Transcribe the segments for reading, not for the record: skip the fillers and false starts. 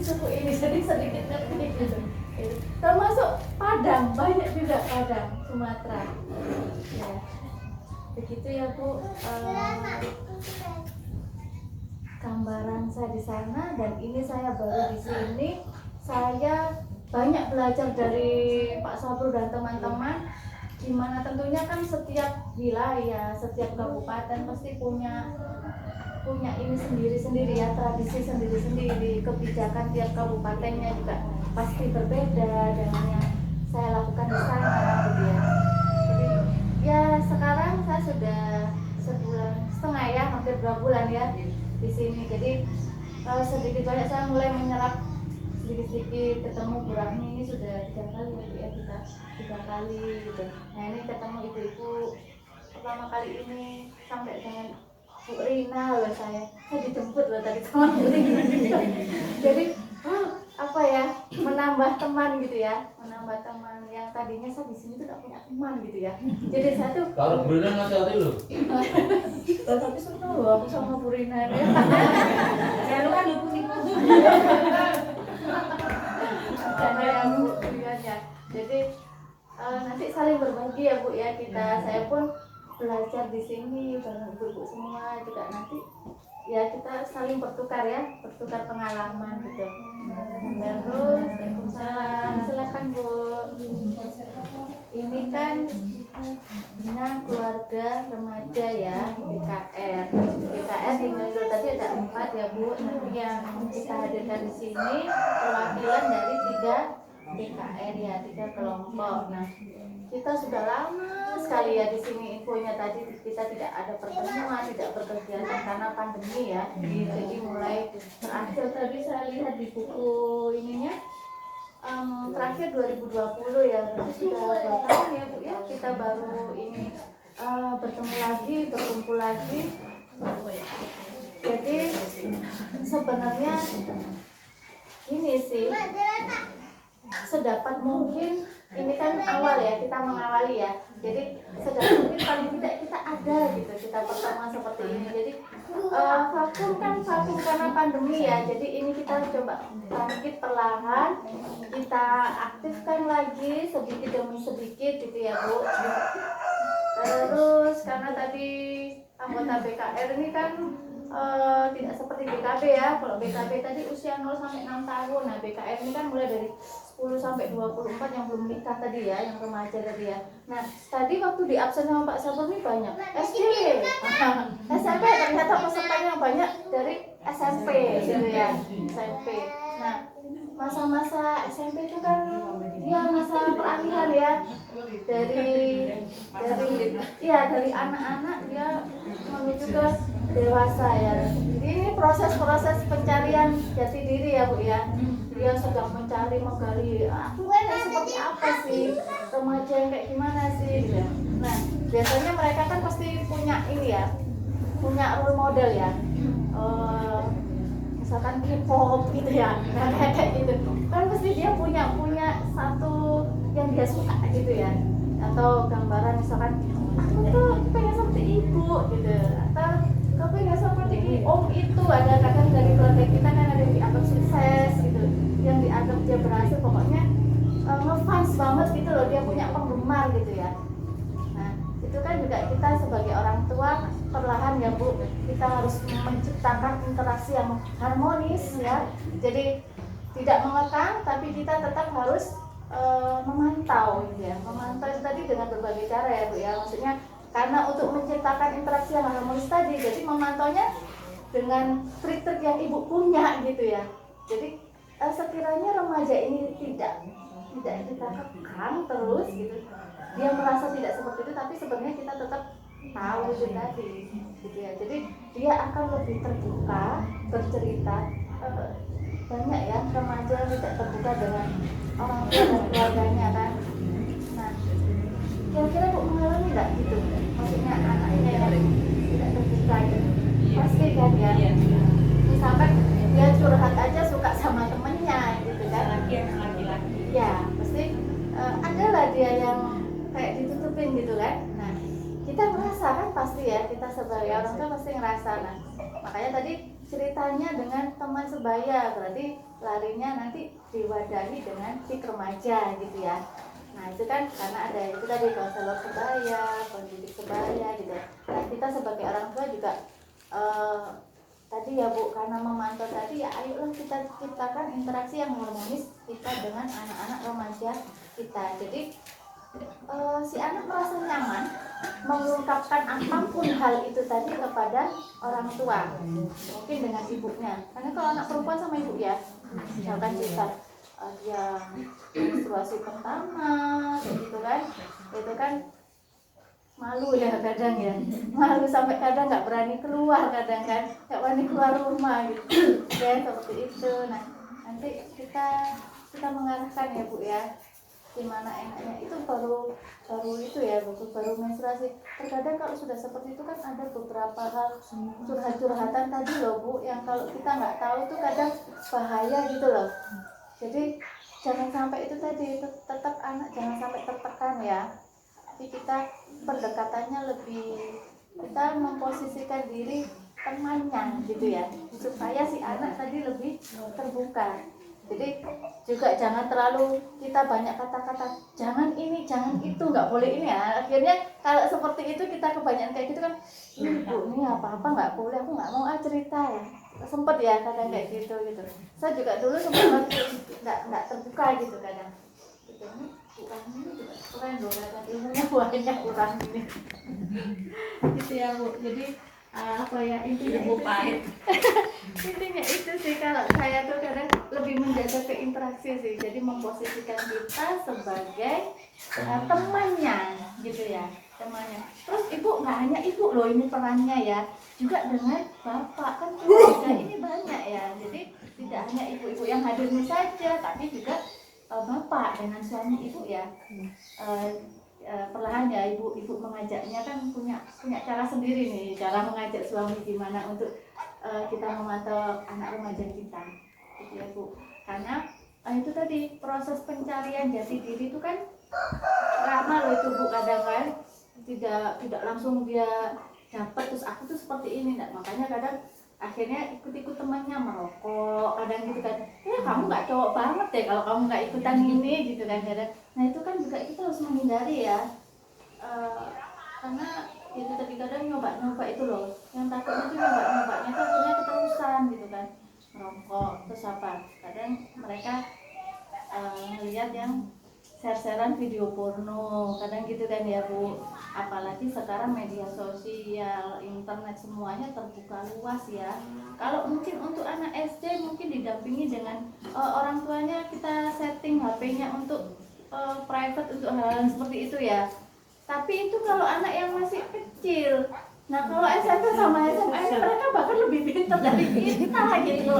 suku ini, jadi sedikit ngerti gitu. Termasuk Padang, banyak juga Padang, Sumatera. Ya, begitu ya Bu. Gambaran saya di sana, dan ini saya baru di sini. Saya banyak belajar dari Pak Sabru dan teman-teman. Gimana tentunya kan setiap wilayah, setiap kabupaten pasti punya ini sendiri-sendiri ya, tradisi sendiri-sendiri, kebijakan tiap kabupatennya juga pasti berbeda dengan yang saya lakukan di sana gitu ya. Jadi ya sekarang saya sudah sebulan setengah ya, hampir 2 bulan ya di sini. Jadi sedikit banyak saya mulai menyerap sedikit-sedikit, ketemu Bu Rahmi ini sudah 3 kali ya kita 3 kali gitu. Nah ini ketemu ibu-ibu pertama kali ini sampai dengan Bu Rina loh, saya dijemput loh tadi sama Bu Rina. Jadi apa ya, menambah teman gitu ya, menambah teman yang tadinya saya di sini tuh gak punya teman gitu ya. Jadi saya tuh kalau Bu Rina ngasih hati loh. tapi seneng loh aku sama Bu Rina ya. Saya kan dukung nih. Karena ya Bu ya. Jadi nanti saling berbagi ya Bu ya kita. Saya pun belajar di sini bareng ibu-ibu semua juga, nanti ya kita saling bertukar ya, bertukar pengalaman gitu. Terus silakan Bu. Ini kan keluarga remaja ya, BKR di Nganjuk tadi ada 4 ya Bu. Nanti yang kita hadirkan di sini perwakilan dari 3 BKR ya, 3 kelompok. Nah kita sudah lama sekali ya di sini, infonya tadi kita tidak ada pertemuan, tidak berkegiatan karena pandemi ya. Jadi mulai terakhir tadi saya lihat di buku ininya terakhir 2020 ya, berarti sudah berapa tahun ya Bu ya kita baru ini bertemu lagi, berkumpul lagi. Jadi sebenarnya ini sih sedapat mungkin, ini kan awal ya, kita mengawali ya, jadi sedapat mungkin paling tidak kita ada gitu, kita pertemuan seperti ini. Jadi vakum karena pandemi ya, jadi ini kita coba bangkit perlahan, kita aktifkan lagi sedikit demi sedikit gitu ya Bu. Terus karena tadi anggota BKR ini kan tidak seperti BKB ya. Kalau BKB tadi usia 0 sampai 6 tahun. Nah, BKR ini kan mulai dari 10 sampai 24 yang belum nikah tadi ya, yang remaja tadi ya. Nah, tadi waktu di absen sama Pak Sabur ini banyak SD, SMP, ternyata pesertanya banyak dari SMP gitu ya, SMP. Nah, masa-masa SMP itu kan dia masa peralihan ya, dari anak-anak dia menuju ke dewasa ya. Jadi ini proses pencarian jati diri ya Bu ya. Dia sedang mencari, menggali aku yang seperti apa sih, remaja yang kayak gimana sih gitu ya. Nah biasanya mereka kan pasti punya ini ya, punya role model ya, misalkan K-pop gitu ya, nah, kayak gitu kan pasti dia punya satu yang dia suka gitu ya, atau gambaran misalkan aku tuh pengen seperti ibu gitu, atau aku pengen seperti om itu. Ada kadang dari keluarga kita kan ada yang dianggap sukses gitu, yang dianggap dia berhasil, pokoknya ngefans banget gitu loh, dia punya penggemar gitu ya. Nah itu kan juga kita sebagai orang tua perlahan ya Bu, kita harus menciptakan interaksi yang harmonis ya. Jadi tidak mengekang, tapi kita tetap harus memantau gitu ya. Memantau itu tadi dengan berbagai cara ya Bu ya. Maksudnya karena untuk menciptakan interaksi yang harmonis tadi, jadi memantaunya dengan trik-trik yang Ibu punya gitu ya. Jadi sekiranya remaja ini tidak kita kekang terus gitu, dia merasa tidak seperti itu, tapi sebenarnya kita tetap tahu itu tadi gitu ya. Jadi dia akan lebih terbuka bercerita. Banyak ya remaja yang tidak terbuka dengan orang tua dan keluarganya kan. Nah kira-kira Bu mengalami nggak gitu, maksudnya anaknya yang tidak terbuka gitu? Pasti kan ya, misalkan dia curhat aja suka sama temennya gitu kan, laki-laki ya pasti adalah dia yang kayak ditutupin gitu kan. Nah kita merasa kan pasti ya, kita sebagai orang tua pasti ngerasa. Nah makanya tadi ceritanya dengan teman sebaya, berarti larinya nanti diwadahi dengan fit remaja gitu ya. Nah itu kan karena ada itu tadi konselor sebaya, pendidik sebaya gitu. Nah kita sebagai orang tua juga tadi ya Bu, karena memantau tadi ya ayolah kita ciptakan interaksi yang harmonis kita dengan anak-anak remaja kita. Jadi si anak merasa nyaman mengungkapkan apapun hal itu tadi kepada orang tua, mungkin dengan ibunya. Karena kalau anak perempuan sama ibu ya, misalkan cerita dia menstruasi pertama, gitu kan, itu kan malu ya kadang ya, malu sampai kadang nggak berani keluar, kadang kan nggak berani keluar rumah gitu, ya seperti itu. Nah nanti kita mengarahkan ya Bu ya, gimana enaknya itu baru itu ya baru menstruasi. Terkadang kalau sudah seperti itu kan ada beberapa hal curhat-curhatan tadi loh Bu, yang kalau kita nggak tahu tuh kadang bahaya gitu loh. Jadi jangan sampai itu tadi, tetap anak jangan sampai tertekan ya, tapi kita pendekatannya lebih, kita memposisikan diri temannya gitu ya, supaya si anak tadi lebih terbuka. Jadi juga jangan terlalu kita banyak kata-kata jangan ini jangan itu, nggak boleh ini ya. Akhirnya kalau seperti itu kita kebanyakan kayak gitu kan, Bu ini apa-apa nggak boleh, aku nggak mau cerita ya, sempet ya kadang kayak gitu. Saya juga dulu sempat nggak terbuka gitu kadang gitu. Kurang ini juga kurang loh, kadang ilmunya banyak kurang ini gitu ya Bu. Jadi apa ya, intinya itu sih. Intinya itu sih, kalau saya tuh kadang lebih menjaga keinteraksi sih, jadi memposisikan kita sebagai temannya gitu ya, temannya. Terus ibu nggak hanya ibu loh ini perannya ya, juga dengan bapak, kan keluarga ini banyak ya, jadi tidak hanya ibu-ibu yang hadir ini saja, tapi juga bapak dengan suami ibu ya. Perlahan ya ibu mengajaknya kan punya cara sendiri nih, cara mengajak suami gimana untuk kita memantau anak remaja kita gitu ya Bu. Karena itu tadi proses pencarian jati diri itu kan lama loh itu Bu, kadang kan tidak langsung dia dapat terus aku tuh seperti ini enggak. Makanya kadang akhirnya ikut-ikut temannya merokok kadang gitu kan, ya kamu nggak cowok banget deh kalau kamu nggak ikutan ini gitu kan kadang. Nah itu kan juga kita harus menghindari ya, karena itu tadi kadang nyoba itu loh, yang takutnya tuh nyobanya tuh akhirnya keterusan gitu kan, merokok terus apa, kadang mereka melihat yang share-sharean video porno kadang gitu kan ya Bu. Apalagi sekarang media sosial, internet semuanya terbuka luas ya. Kalau mungkin untuk anak SD mungkin didampingi dengan orang tuanya, kita setting HP-nya untuk private untuk hal-hal seperti itu ya. Tapi itu kalau anak yang masih kecil. Nah kalau SMP sama SMA mereka bahkan lebih pintar dari kita gitu.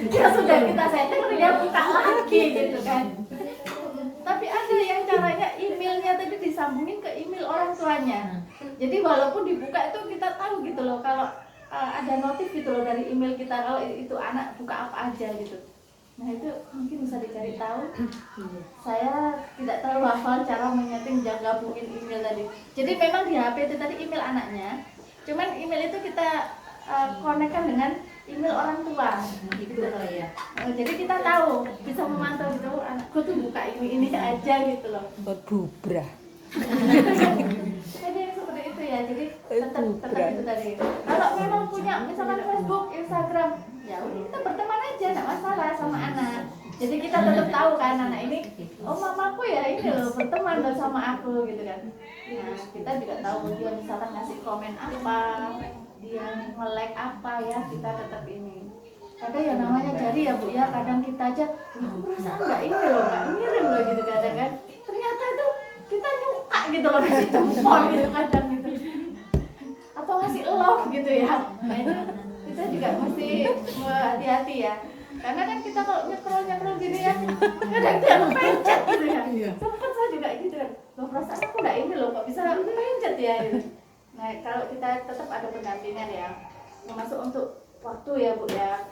Ya sudah kita setting dia buka lagi gitu kan. Tapi ada yang caranya emailnya tadi disambungin ke email orang tuanya. Jadi walaupun dibuka itu kita tahu gitu loh, kalau ada notif gitu loh dari email kita kalau itu anak buka apa aja gitu. Nah itu mungkin bisa dicari tahu. Saya tidak terlalu hafal cara menyeting dan gabungin email tadi. Jadi memang di HP itu tadi email anaknya, cuman email itu kita konekkan dengan email orang tua gitu loh ya. Jadi kita tahu, bisa memantau gitu, anakku tuh buka ini aja gitu loh. Berbubrah. Jadi seperti itu ya. Jadi tetap itu tadi. Kalau memang punya misalkan Facebook, Instagram, ya udah kita berteman aja, enggak masalah sama anak. Jadi kita tetap tahu kan anak ini, oh mamaku ya ini loh berteman loh sama aku gitu kan. Nah kita juga tahu dia misalkan ngasih komen apa, dia nge-like apa ya, kita tetap ini. Kadang ya namanya jari ya Bu ya, kadang kita aja perasaan nggak ini loh, nggak ngirim loh gitu kadang kan. Ternyata itu kita nyuka gitu loh, kasih jempol gitu kadang gitu. Atau ngasih love gitu ya. Nah itu kita juga mesti hati-hati ya. Karena kan kita kalau nyekrol gini ya, kadang dia pencet gitu ya. Sempet saya juga gitu kan, loh perasaan aku nggak ini loh, kok bisa pencet ya gitu. Nah kalau kita tetap ada pendampingan ya, termasuk untuk waktu ya Bu ya,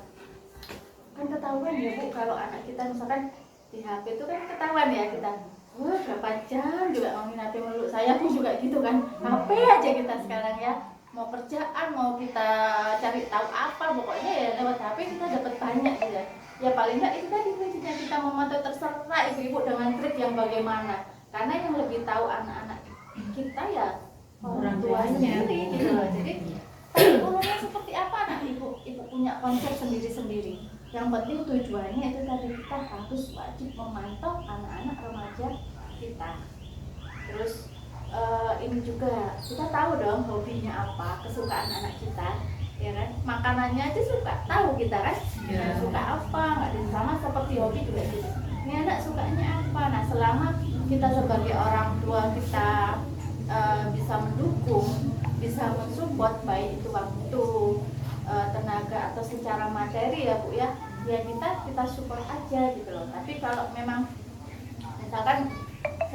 kan ketahuan ya Bu kalau anak kita misalkan di HP itu kan ketahuan ya kita, berapa jam juga ngomongin HP melulu. Saya pun juga gitu kan, HP aja kita sekarang ya. mau kerjaan, mau kita cari tahu apa, pokoknya ya lewat HP kita dapat banyak gitu ya. Ya paling nggak itu tadi kuncinya, kita memantau, terserah ibu-ibu dengan trik yang bagaimana, karena yang lebih tahu anak-anak kita ya orang tua sendiri gitu loh. Jadi kurikulumnya seperti apa, anak ibu punya konsep sendiri-sendiri. Yang penting tujuannya itu tadi, kita harus wajib memantau anak-anak remaja kita. Terus ini juga kita tahu dong hobinya apa, kesukaan anak kita, ya kan? Makanannya aja suka tahu kita kan, suka apa, nggak sama seperti hobi juga gitu. Ini anak sukanya apa? Nah, selama kita sebagai orang tua kita bisa mendukung, bisa mensupport, baik itu waktu, tenaga atau secara materi ya Bu ya, ya kita support aja gitu loh. Tapi kalau memang misalkan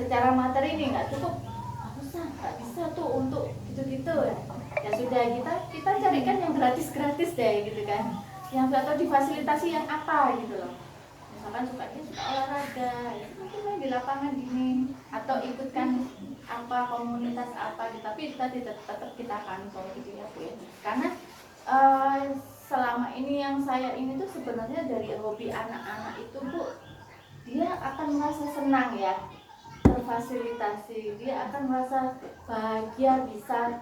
secara materi ini nggak cukup, nggak bisa tuh untuk gitu-gitu ya sudah, kita carikan yang gratis deh gitu kan, yang atau difasilitasi yang apa gitu loh. Misalkan suka olahraga, ya mungkin main di lapangan gini, atau ikutkan apa komunitas apa gitu, tapi kita tetap kita pantau gitu ya Bu ya. Karena selama ini yang saya ini tuh sebenarnya dari hobi anak-anak itu Bu, dia akan merasa senang ya, terfasilitasi, dia akan merasa bahagia bisa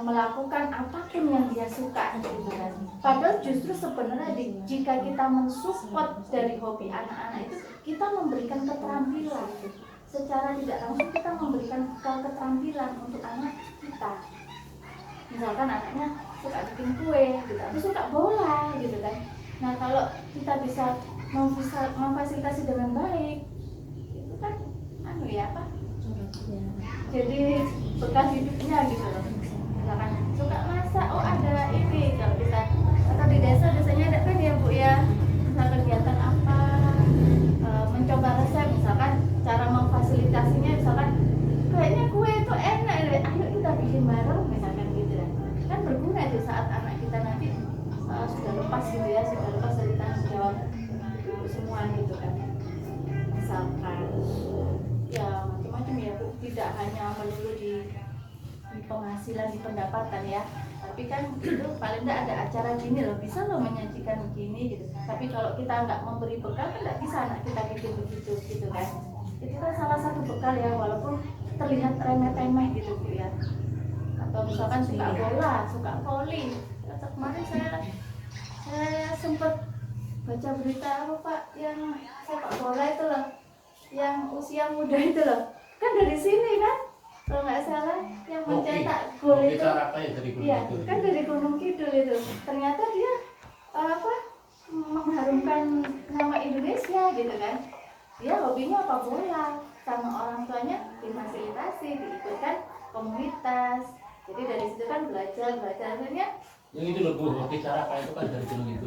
melakukan apapun yang dia suka gitu kan. Padahal justru sebenarnya jika kita mensupport dari hobi anak-anak itu, kita memberikan keterampilan secara tidak langsung, kita memberikan keterampilan untuk anak kita. Misalkan anaknya suka bikin kue gitu, atau suka bola gitu kan. Nah, kalau kita bisa memfasilitasi dengan baik, itu kan jadi bekal hidupnya gitu loh. Misalkan suka masak, oh ada ini, kalau kita atau di desa biasanya ada kan ya Bu ya, misal kegiatan apa, mencoba resep, misalkan cara memfasilitasinya, misalkan kayaknya kue itu enak, ayo kita bikin bareng misalkan gitu kan berguna itu saat anak kita nanti sudah lepas gitu ya, sudah lepas dari tanggung jawab ibu semua gitu kan. Misalkan ya macam-macam ya Bu, tidak hanya melulu di penghasilan, di pendapatan ya, tapi kan itu paling tidak ada acara gini loh, bisa loh menyajikan begini gitu. Tapi kalau kita nggak memberi bekal kan nggak bisa anak kita bikin begitu gitu kan. Itu kan salah satu bekal ya, walaupun terlihat remeh-temeh gitu Bu ya. Atau misalkan suka bola, suka voli. Kemarin saya sempat baca berita apa Pak, yang sepak bola itu loh, yang usia muda itu loh, kan dari sini kan kalau nggak salah, yang mencetak gol itu ya kan dari Gunung Kidul itu. Ternyata dia mengharumkan nama Indonesia gitu kan. Dia hobinya apa, bola, sama orang tuanya difasilitasi, diikutkan komunitas. Jadi dari situ kan belajar akhirnya yang itu loh Bu, bicara apa itu kan dari Gunung itu.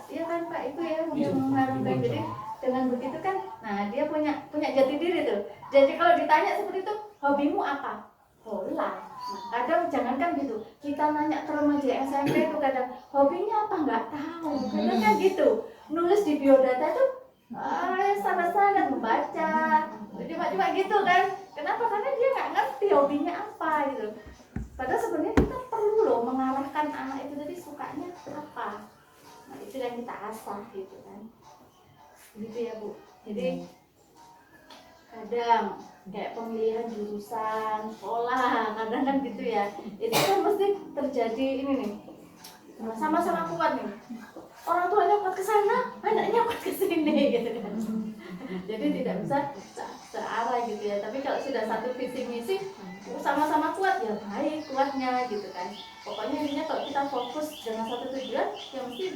Iya kan Pak, itu ya yang mengharumkan. Jadi dengan begitu kan, nah dia punya jati diri tuh. Jadi kalau ditanya seperti itu, hobimu apa? Bola. Nah, kadang jangankan gitu, kita nanya ke remaja SMP itu kadang hobinya apa, nggak tahu. Kadang kan gitu, nulis di biodata tuh sangat-sangat membaca, cuma gitu kan. Kenapa? Karena dia nggak ngerti hobinya apa gitu. Padahal sebenarnya kita perlu loh mengarahkan anak itu tadi sukanya apa. Nah, itu yang kita asah gitu kan. Gitu ya Bu. Jadi kadang kayak pemilihan jurusan sekolah, kadang kan gitu ya. Itu kan mesti terjadi ini nih, sama-sama kuat nih. Orang tuanya kuat ke sana, anaknya kuat ke sini gitu kan. Jadi tidak bisa searah gitu ya. Tapi kalau sudah satu visi misi, sama-sama kuat ya baik kuatnya gitu kan. Pokoknya intinya kalau kita fokus dengan satu tujuan, ya mesti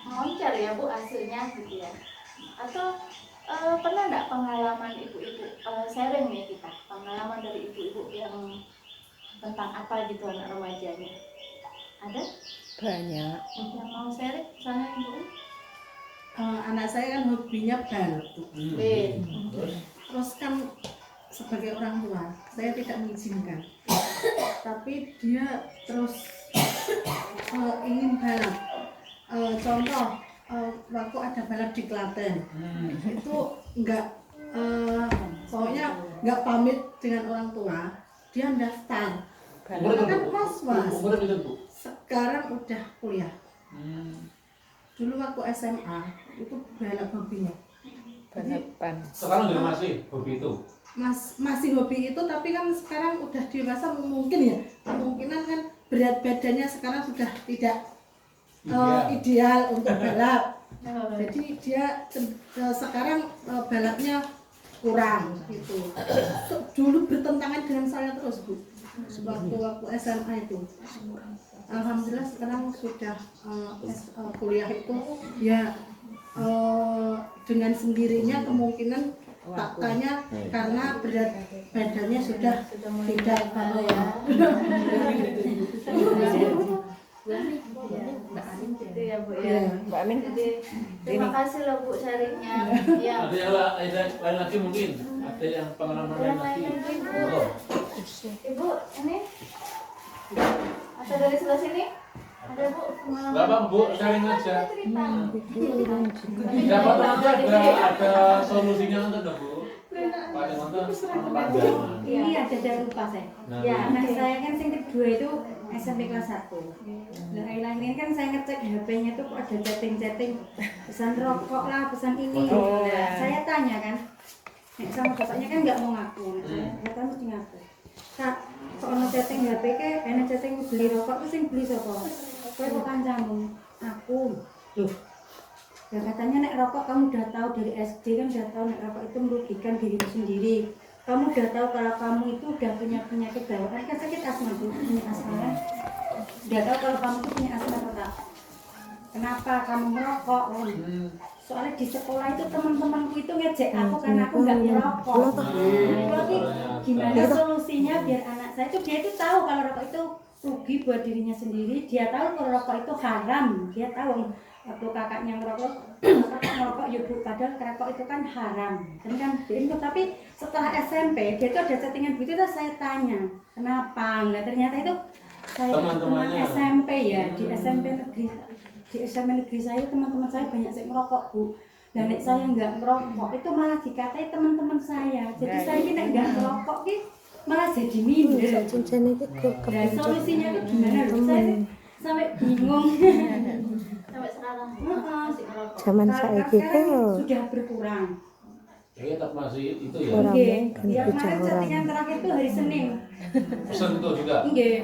moncer ya Bu hasilnya gitu ya. Atau pernah nggak pengalaman ibu-ibu sharing nih kita, pengalaman dari ibu-ibu yang tentang apa gitu anak remajanya? Ada? Banyak. Yang mau sharing sana Ibu? Anak saya kan hobinya bal. Terus kan sebagai orang tua saya tidak mengizinkan, tapi dia terus ingin balap. Contoh waktu ada balap di Klaten, itu pokoknya nggak pamit dengan orang tua, dia daftar. Umurnya Kan berapa? was-was. Umurnya berapa, Bu? Sekarang udah kuliah. Hmm. Dulu waktu SMA itu balap hobinya. Balapan. Sekarang juga masih hobi itu. Masih hobi itu, tapi kan sekarang udah dewasa, mungkin ya kemungkinan kan berat badannya sekarang sudah tidak ideal untuk balap. Jadi dia sekarang balapnya kurang gitu. Dulu bertentangan dengan saya terus, Bu. Waktu SMA itu. Alhamdulillah sekarang sudah kuliah itu ya dengan sendirinya kemungkinan faktanya karena berat badannya sudah tidak ya. Gitu ya Bu ya. Mbak Amin. Jadi terima kasih loh Bu sharingnya. Ya. Ada yang lain lagi mungkin? Ada yang pengalaman lain Yang lagi? lain lagi, Bu. Oh. Ibu ini atau dari sebelah sini ada Bu pengalaman. Gak apa-apa, Bu, sharing aja. Cerita. Siapa tahu ada solusinya untuk Bu. Paling untuk pandangan. Ini ada dari lupa saya. Nah, Ya, anak saya kan yang kedua itu SMP kelas 1. Nah, akhir-akhir ini kan saya ngecek HP-nya tuh kok ada chatting-chatting pesan rokok lah, pesan ini. Oh. Nah, saya tanya kan, sama bapaknya kan nggak mau ngaku. Saya kan mesti ngaku. Kak, kok ono chatting HP ke, enak chatting beli rokok tuh sing beli sapa? Kowe kok kancamu? Aku. Loh. Ya katanya nek rokok kamu udah tahu dari SD kan udah tahu nek rokok itu merugikan dirimu sendiri. Kamu udah tahu kalau kamu itu udah punya penyakit bawaan kan sakit asma tuh, punya asma kan? Udah tahu kalau kamu itu punya asma atau tak? Kenapa kamu merokok? Soalnya di sekolah itu teman-temanku itu ngejek aku karena aku nggak merokok. Jadi gimana solusinya biar anak saya itu dia itu tahu kalau rokok itu rugi buat dirinya sendiri. Dia tahu kalau rokok itu haram. Dia tahu waktu kakaknya ngerokok, kakak ngerokok ya Bu, padahal rokok itu kan haram. Kan itu tapi setelah SMP dia itu ada chattingan begitu terus saya tanya kenapa? Nah ternyata itu saya teman Teman-temannya. SMP ya di SMP negeri saya teman-teman saya banyak yang merokok Bu. Dan nek saya nggak merokok itu malah dikatai teman-teman saya. Jadi saya ini nek nggak merokok ki malah jadi minder. Dan solusinya itu gimana loh? Saya sampai bingung. Sampai sekarang Bu, Heeh. masih ngerokok. Zaman Sekarang saiki ku sudah berkurang. Ya, tetap masih itu ya. Kurang. Nggih. kan Ya bocah kemarin orang. chattingan terakhir itu hari Senin. Pesan itu juga. Nggih.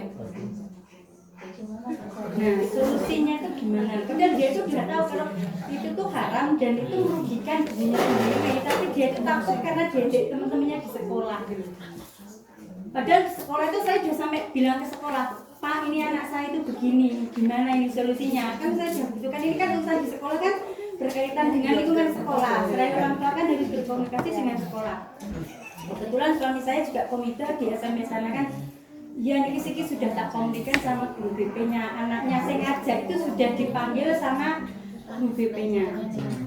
Gimana Pak? Nah, solusinya itu gimana? Padahal dia itu sudah tahu kalau itu tuh haram dan itu merugikan dirinya sendiri, tapi dia itu takut karena diajak teman-temannya di sekolah. Padahal di sekolah itu saya sudah sampai bilang ke sekolah, Pak ini anak saya itu begini, gimana ini solusinya? Kan saya sudah butuhkan ini kan usaha di sekolah kan berkaitan dengan lingkungan sekolah. Selain orang tua kan harus berkomunikasi dengan sekolah. Kebetulan suami saya juga komite di SMP sana kan. Ya niki siki sudah tak komunikasi sama guru BP-nya, anaknya saya ngajak itu sudah dipanggil sama guru BP-nya.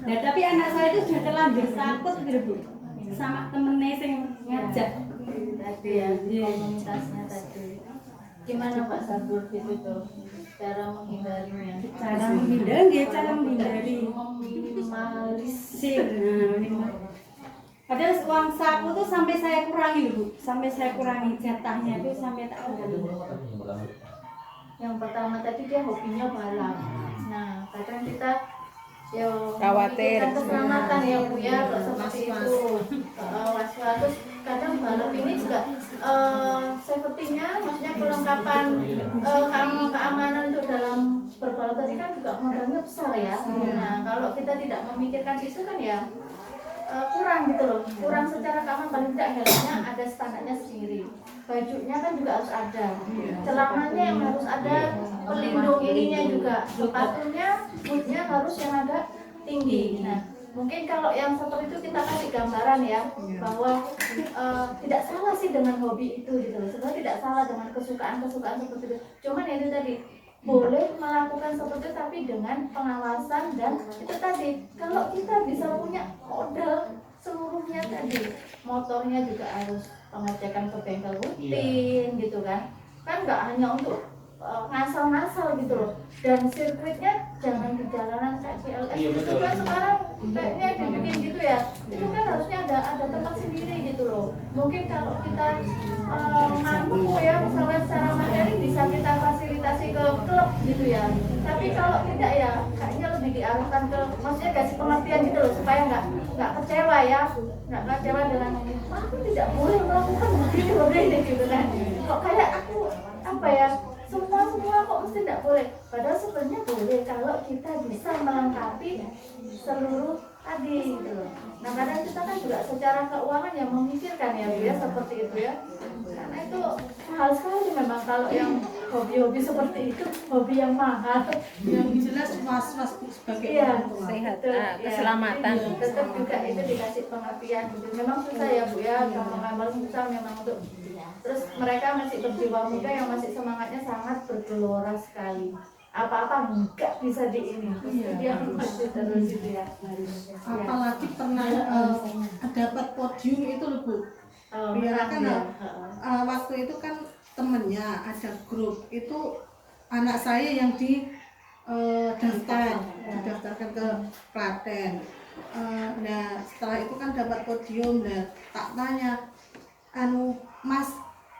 Nah tapi anak saya itu sudah terlanjur takut gitu Bu, sama temennya yang ngajak. Tadi ya, komunitasnya tadi. Gimana Pak Sabur gitu tuh cara menghindarinya? Cara menghindari, dia cara menghindari. Meminimalisir. Nah, minimal. Padahal uang saku tuh sampai saya kurangi loh Bu, sampai saya kurangi jatahnya itu sampai tak kurangi. Yang pertama tadi dia hobinya balap. Nah, kadang kita ya Khawatir. memikirkan keselamatan ya Bu ya, kalau seperti itu. Was-was. Terus kadang balap ini juga safety-nya, maksudnya perlengkapan keamanan untuk dalam berbalap tadi kan juga modalnya besar ya. Nah, kalau kita tidak memikirkan itu kan ya kurang gitu loh, kurang secara keamanan. Paling tidak helmnya ada standarnya sendiri, bajunya kan juga harus ada, celananya yang harus ada, pelindung ininya juga, sepatunya, bootnya harus yang agak tinggi. Nah mungkin kalau yang seperti itu kita kasih gambaran ya bahwa tidak salah sih dengan hobi itu gitu loh, sebenarnya tidak salah dengan kesukaan seperti itu, cuman itu tadi boleh melakukan seperti itu tapi dengan pengawasan. Dan itu tadi kalau kita bisa punya modal seluruhnya tadi, motornya juga harus pengecekan ke bengkel rutin gitu kan nggak hanya untuk ngasal-ngasal gitu loh. Dan sirkuitnya jangan di jalanan kayak CLS Iya, itu betul. kan sekarang kayaknya dibikin gitu ya, itu kan harusnya ada tempat sendiri gitu loh. Mungkin kalau kita mampu ya, misalnya secara materi bisa kita fasilitasi ke klub gitu ya, tapi kalau tidak ya kayaknya lebih diarahkan ke, maksudnya kasih pengertian gitu loh, supaya nggak kecewa ya, nggak kecewa dengan aku tidak boleh melakukan begini gitu kan, kok kayak aku apa ya, semua kok mesti tidak boleh, padahal sebenarnya boleh kalau kita bisa melengkapi seluruh tadi gitu loh. Nah kadang kita kan juga secara keuangan yang memikirkan ya Bu ya, seperti itu ya, karena itu mahal sekali memang kalau yang hobi-hobi seperti itu, hobi yang mahal. Yang jelas was-was Bu sebagai Iya, orang tua. Sehat, betul, keselamatan. ya, tetap juga itu dikasih pengertian gitu. Memang susah ya Bu ya, gambar susah memang untuk. Terus mereka masih berjiwa muda yang masih semangatnya sangat bergelora sekali. Apa-apa enggak bisa di ini. Dia masih terus itu ya. Apalagi pernah dapat podium itu loh Bu. Biar kan waktu itu kan temennya ada grup itu anak saya yang didaftarkan ke Klaten. Nah setelah itu kan dapat podium dan tak tanya, Mas,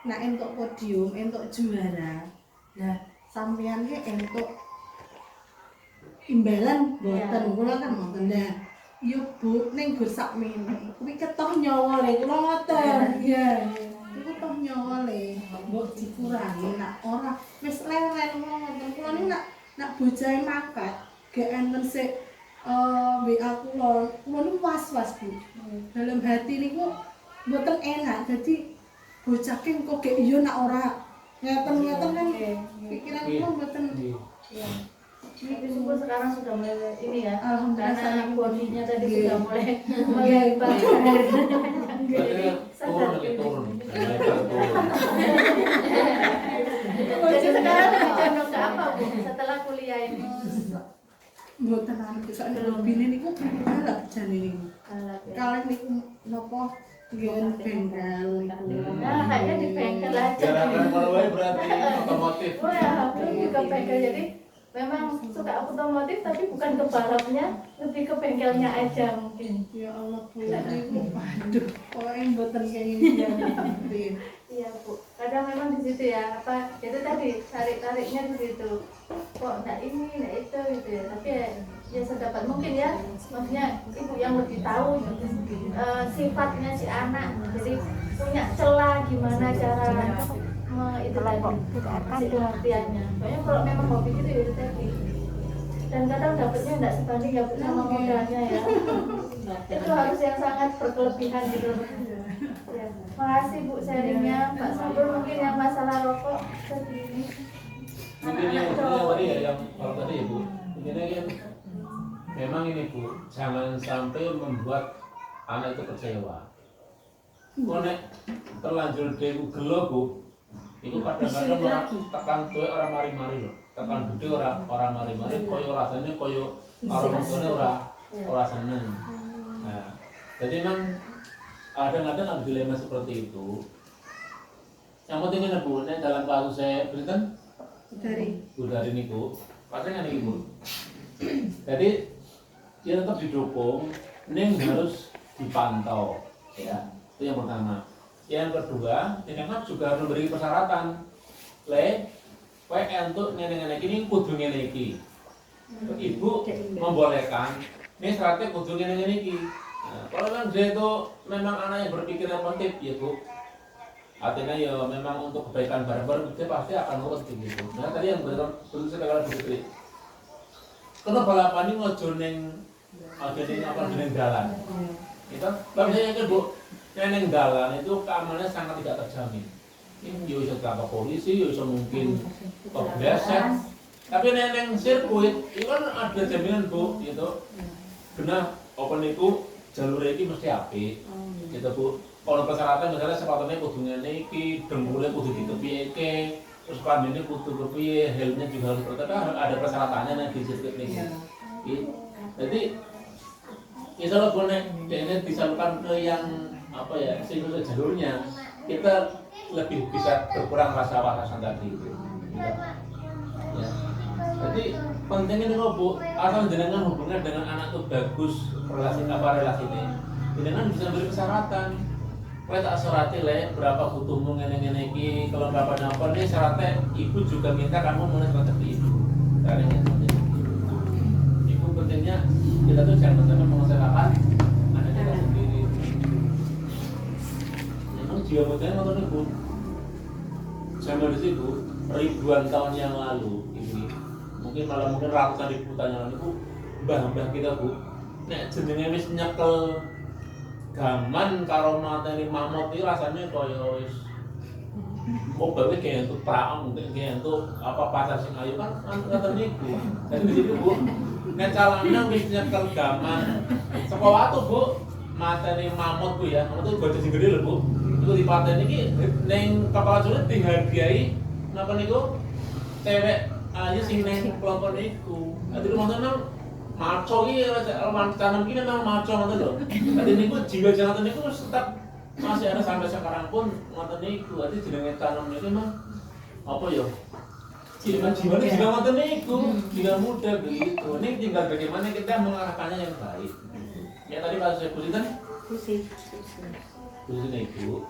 nah untuk podium, untuk juara, nah sampean ki untuk imbalan boten, kula kan ngoten. Nah, yo Bu, ning gur sakmene kuwi ketok nyawale kula ngoten. Iya, iku ketok nyawale, mbok dikurangi nak ora wis leren ngoten. Kula niku nak bojahe mangkat, gak enten sik WA kula niku was-was Bu. Dalam hati niku mboten enak, jadi bocah ki kok gak iya nak ora ngeten-ngeten kan pikiran kula mboten. Iya. Tapi syukur sekarang sudah mulai ini ya, Alhamdulillah, karena bodinya tadi Iya. sudah mulai Iya. jadi sadar gitu. turun. Jadi sekarang lebih condong ke apa Bu setelah kuliah ini? Mboten anu soalnya lebine niku balap jane niku. Balap ya. Kalian niku napa nggen bengkel niku. Nah, kayaknya di bengkel aja. Gerakan Marwai berarti otomotif. Oh ya, aku juga bengkel, jadi memang suka otomotif tapi bukan ke balapnya, lebih ke bengkelnya aja mungkin. Ya Allah Bu, niku aduh, pokoknya mboten kenging. Iya Bu, kadang memang di situ ya, apa itu tadi tarik-tariknya di situ. Kok enggak ini, enggak itu gitu ya. Tapi ya sedapat mungkin ya, maksudnya ibu yang lebih tahu sifatnya si anak, jadi punya celah gimana cara itu tadi kasih pengertiannya. Soalnya kalau memang hobi gitu ya itu tadi. Dan kadang dapatnya enggak sebanding ya Bu sama modalnya ya. Itu harus yang sangat berkelebihan gitu. Ya, makasih Bu sharingnya. Pak Sabur mungkin yang masalah rokok seperti ini. Mungkin yang tadi ya, yang kalau tadi ya Bu, mungkin kan memang ini Bu, jangan sampai membuat anak itu kecewa. Kok nek terlanjur dewe gelo Bu, itu kadang-kadang orang tekan tuh orang mari-mari loh, tekan gede orang mari-mari, koyo rasanya koyo orang tuanya orang seneng. Nah, jadi memang kadang-kadang ada dilema seperti itu. Yang penting ini Bu, dalam kasus saya berikan dari niku, pastinya nih Bu. Jadi dia tetap didukung, ini harus dipantau, ya. Itu yang pertama. Yang kedua, ini kan juga harus memberi persyaratan. Kowe entuk ngene-ngene iki kudu ngene iki. Ibu membolehkan, ini syaratnya kudu ngene-ngene iki. Nah, kalau memang dia itu memang anak yang berpikiran positif ya Bu, artinya ya memang untuk kebaikan bareng-bareng dia pasti akan nurut gitu. Nah tadi yang betul sekali begitu. Kalau balapan ini ngojo ning dalan. Itu tapi yang kedua, ning dalan itu keamanannya sangat tidak terjamin. Ini yo iso kantor polisi, yo iso mungkin kebleset. Tapi ning sirkuit itu kan ada jaminan Bu, gitu. Benar open itu jalur ini mesti apik. Gitu Bu. Kalau persyaratan misalnya sepatunya kudu ngene iki, dengkulnya kudu dikepieke, terus kambingnya kudu kepiye, helmnya juga harus ternyata ada persyaratannya nih di sirkuit ini. Jadi kita lo boleh ini disalurkan ke yang apa ya, sehingga jalurnya kita lebih bisa berkurang rasa-rasa tadi itu. Ya. Jadi pentingnya nih kok Bu, asal jenengan hubungan dengan anak tuh bagus, relasi ini, jenengan bisa beri persyaratan. Kowe tak surati le berapa butuhmu ngene-ngene iki, kelengkapan apa nih syaratnya ibu juga minta kamu menulis resep ibu. Caranya seperti itu. Ibu pentingnya kita tuh jangan sampai mengusahakan anak kita sendiri. Memang jiwa muda nonton ibu. Zaman dulu ibu ribuan tahun yang lalu ini mungkin ratusan ribu tahun yang lalu ibu mbah-mbah kita Bu nek jenenge wis nyekel gaman karo materi mamut iki rasanya kaya wis bae kayak untuk praong kayak untuk apa pasar sing ayu kan ngoten niku. Dadi di situ Bu nek calane wis nyekel gaman saka watu Bu materi mamut Bu ya itu gede sing gede lho Bu itu di paten iki ning kepala sulit dihargai napa niku cewek aja sing ning kelompok niku. Dadi rumahnya maco iki tanam iki memang maco ngoten lho. Dadi niku jiwa jangan niku tetap masih ada sampai sekarang pun ngoten niku. Dadi jenenge tanam niku mah apa ya? Jiwa ngoten niku, jiwa muda begitu. Ini tinggal bagaimana kita mengarahkannya yang baik. Ya tadi kalau saya pusitan pusi niku.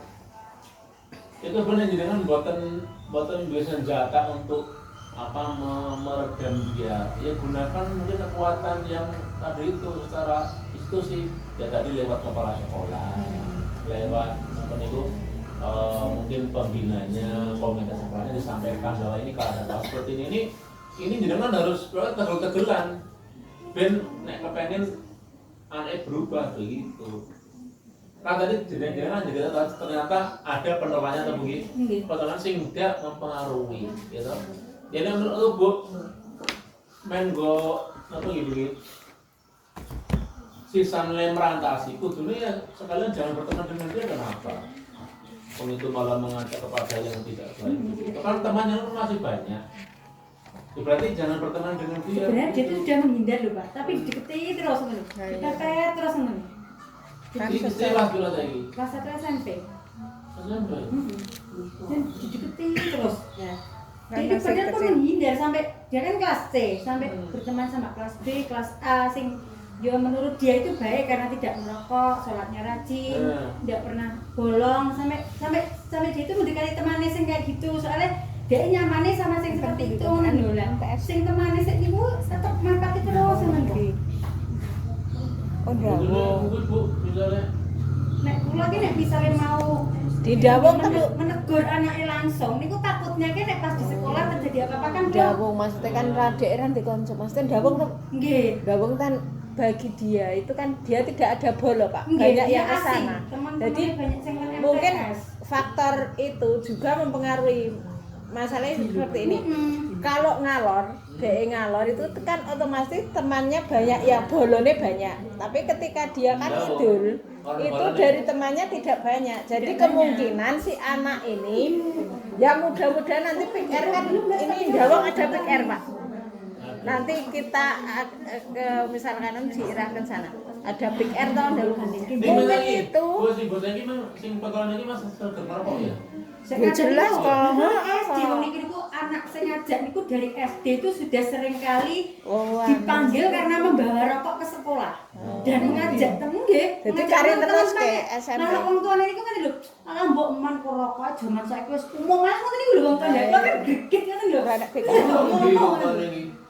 Itu benar jenengan boten duwe senjata untuk apa meredam dia ya gunakan mungkin kekuatan yang tadi itu secara institusi ya tadi lewat kepala sekolah lewat apa itu mungkin pembinanya komunitas sekolahnya disampaikan bahwa ini keadaan seperti ini jenengan harus tegel-tegelan ben nek kepengen anak berubah begitu kan tadi jenengan ternyata ada penolakannya atau mungkin penolakan sing tidak mempengaruhi gitu. Jadi menurut lu Bu, main go apa gitu sisan lem rantasi kudune ya sekalian jangan berteman dengan dia kenapa? Kalau itu malah mengajak kepada yang tidak baik. Kan temannya masih banyak. Berarti jangan berteman dengan dia. Sebenarnya dia itu sudah menghindar loh Pak, tapi dideketi terus ngono. Dipepet terus ngono. Ini kelas dulu lagi. Kelas 1 SMP. SMP. Dan dideketi terus ya. Dia padahal pun menghindar sampai dia kan kelas C sampai berteman sama kelas B, kelas A sing ya menurut dia itu baik karena tidak merokok, sholatnya rajin, tidak pernah bolong sampai dia itu mendekati temannya sing kayak gitu soalnya dia nyamannya sama sing seperti itu lho lah. Sing temannya sing iku tetep manfaat terus sama dia. Oh, dawuh. Bu, misalnya Nek kula ki nek misale mau Didawuh menegur anaknya langsung niku takutnya ki nek pas di sekolah terjadi apa-apa kan dawuh maksudnya kan radheran dikonco maksudnya dawuh nggih dawuh kan bagi dia itu kan dia tidak ada bolo Pak nggih, banyak dia yang ke asing. sana Teman-temannya jadi banyak sing nang mungkin MTS. faktor itu juga mempengaruhi masalahnya seperti ini kalau ngalor ngalor itu kan otomatis temannya banyak yang bolone banyak tapi ketika dia kan idul itu dari temannya tidak banyak jadi kemungkinan si anak ini ya mudah-mudahan nanti PR kan ini Dawang ada PR Pak nanti kita misalkan diarahkan sana ada PR tahun dulu mungkin itu bos lagi sing potongan ini Mas merokok ya. Ya jelas kok. SD niki niku anak sing ngajak niku dari SD itu sudah sering kali dipanggil karena membawa rokok ke sekolah dan mengajak temen nggih. Jadi karir terus ke SMP. Nah, wong tuane niku kan lho, ala mbok eman kok rokok jaman saiki wis umum lah ngoten niku lho wong tuane. Lah kan greget ngoten lho. Anak BK.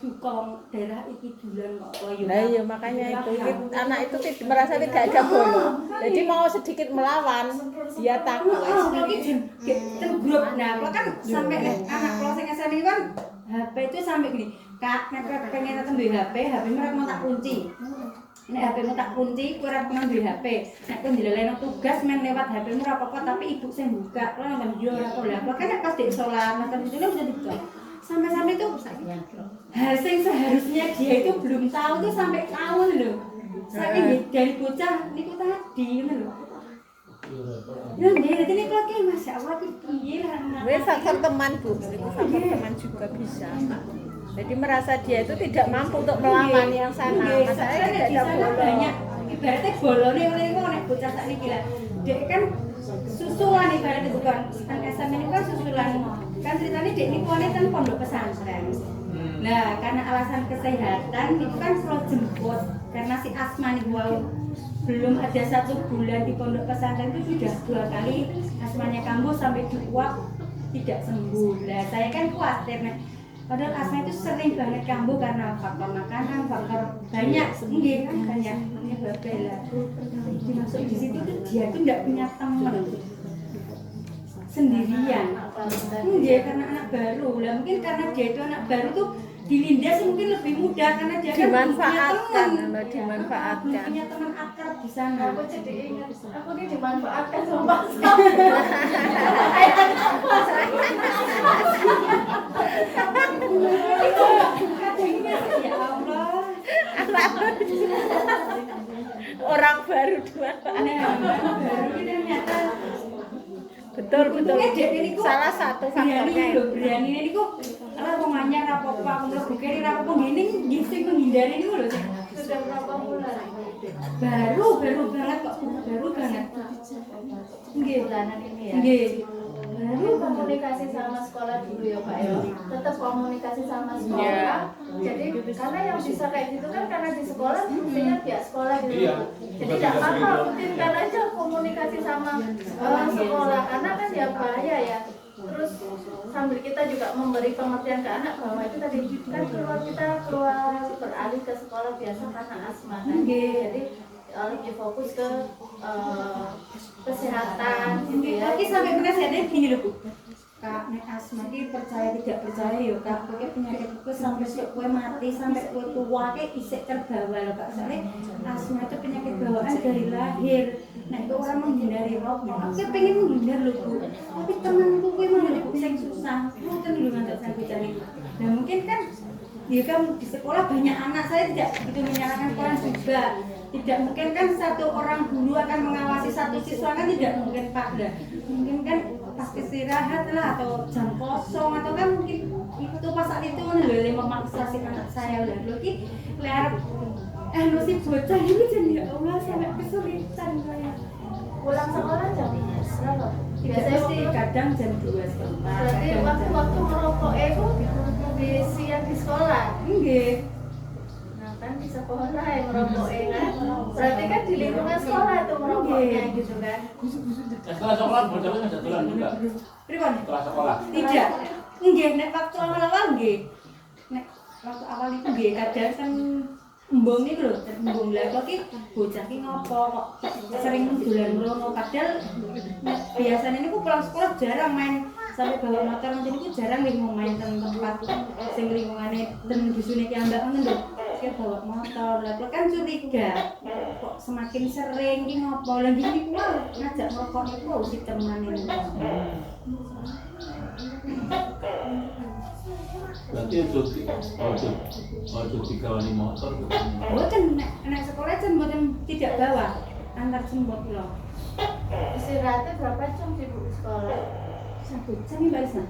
Suka wong daerah iki dulan kok koyo. Nah iya makanya itu anak itu merasa tidak ada bolo. Jadi mau sedikit melawan dia takut. Ten grup nah kan sampai anak kelas sing SMP kan HP itu sampai gini Kak nek pengen tetep duwe HP mereka mau tak kunci nek HP mu tak kunci kowe ora pengen duwe HP nek kowe ndeleleno tugas men lewat HP mu ora apa-apa tapi ibu sing buka lha nonton video ora apa-apa kan nek pas di sekolah nonton video bisa dibuka sampai-sampai itu hal yang seharusnya dia itu belum tahu tuh sampai tahun loh saking dari bocah niku tadi ngono lho. Ya nggih, ini kok ki Masya Allah ki piye lah. Wes faktor teman Bu, itu faktor teman juga bisa. Jadi merasa dia itu tidak mampu untuk melawan yang sana. Masalahnya tidak ada bolo. Banyak ibaratnya bolone oleh iku nek bocah sakniki lah. Dek kan susulan ibaratnya bukan kan SMA ini kan susulan. Kan ceritanya dek niku kan pondok pesantren. Nah, karena alasan kesehatan itu kan perlu jemput karena si Asma nih belum ada 1 bulan di pondok pesantren itu sudah 2 kali asmanya kambuh sampai 2 tidak sembuh. Nah, saya kan khawatir nih. Padahal asma itu sering banget kambuh karena faktor makanan, faktor banyak, nggih kan banyak penyebabnya lah. Dimasuk di situ tuh dia tuh nggak punya teman sendirian. Nggih karena anak baru. Lah mungkin karena dia itu anak baru tuh dilindas mungkin lebih mudah karena dia kan Dimanfaatkan, belum dimanfaatkan. punya teman akrab di sana. Aku jadi ingat, aku ini dimanfaatkan sama Pak Ya Allah. Orang baru dua. Nah, baru ini ternyata Betul. untungnya dia ini kok Salah satu berani faktornya. lho, berani ini kok ala wong anyar apa-apa, aku mlebu kene apa ngene ngising menghindari ini lho. sudah berapa bulan? Baru banget kok, baru banget. Nggih, Bulanan ini ya. nggih. Baru komunikasi sama sekolah dulu ya Pak ya. Tetap komunikasi sama sekolah. Iya. Jadi karena yang bisa kayak gitu kan karena di sekolah buktinya pihak sekolah gitu. Iya. Jadi tidak apa-apa rutinkan aja komunikasi sama sekolah karena kan ya bahaya ya. Terus sambil kita juga memberi pengertian ke anak bahwa itu tadi kan kita keluar beralih ke sekolah biasa karena asma kan. Jadi lebih fokus ke kesehatan gitu ya. Tapi sampai penasarannya gini loh Bu. Kak, nek asma ini percaya tidak percaya ya Kak, pokoknya penyakit itu sampai kue mati, sampai kue tua kayak isek terbawa loh Kak. Soalnya asma itu penyakit bawaan dari lahir. Nah itu orang menghindari rokok, aku pengen menghindar loh Bu. Tapi temanku kue menghindari yang susah, mungkin dulu nggak saya bicara itu. Nah mungkin kan ya kan di sekolah banyak anak, saya tidak begitu menyalahkan sekolah juga. Tidak mungkin kan 1 orang guru akan mengawasi 1 siswa kan tidak mungkin Pak. Nah, mungkin kan pas istirahat lah atau jam kosong atau kan mungkin itu pas saat itu kan lele memaksa si anak saya udah lagi lihat lu si bocah ini jadi ya Allah sampai kesulitan saya Pulang sekolah jam berapa? biasanya sih kadang jam 2 sebentar Berarti waktu-waktu merokok itu di siang di sekolah. enggak Nah kan di sekolah yang merokok kan. Berarti kan di lingkungan sekolah tuh merokoknya gitu kan. Setelah sekolah bocahnya nggak jatuhan juga. pribadi Setelah sekolah. tidak enggak nek waktu awal-awal enggak nek waktu awal itu enggak kadang kan embung iki lho, embung lah kok iki bocah iki ngopo kok sering dolan mrono padahal biasanya niku pulang sekolah jarang main sampai bawa motor nanti niku jarang nih mau main tempat sing lingkungane ten dusune ki ambak ngono lho. Ki bawa motor. Lah kok kan curiga kok semakin sering ki ngopo lha iki niku ngajak merokok niku si teman ini. Berarti ojo digawani motor. Mboten nek sekolah kan mboten tidak bawa antar jemput lho. Istirahatnya berapa jam sih Bu di sekolah? 1 jam Mbak Isna.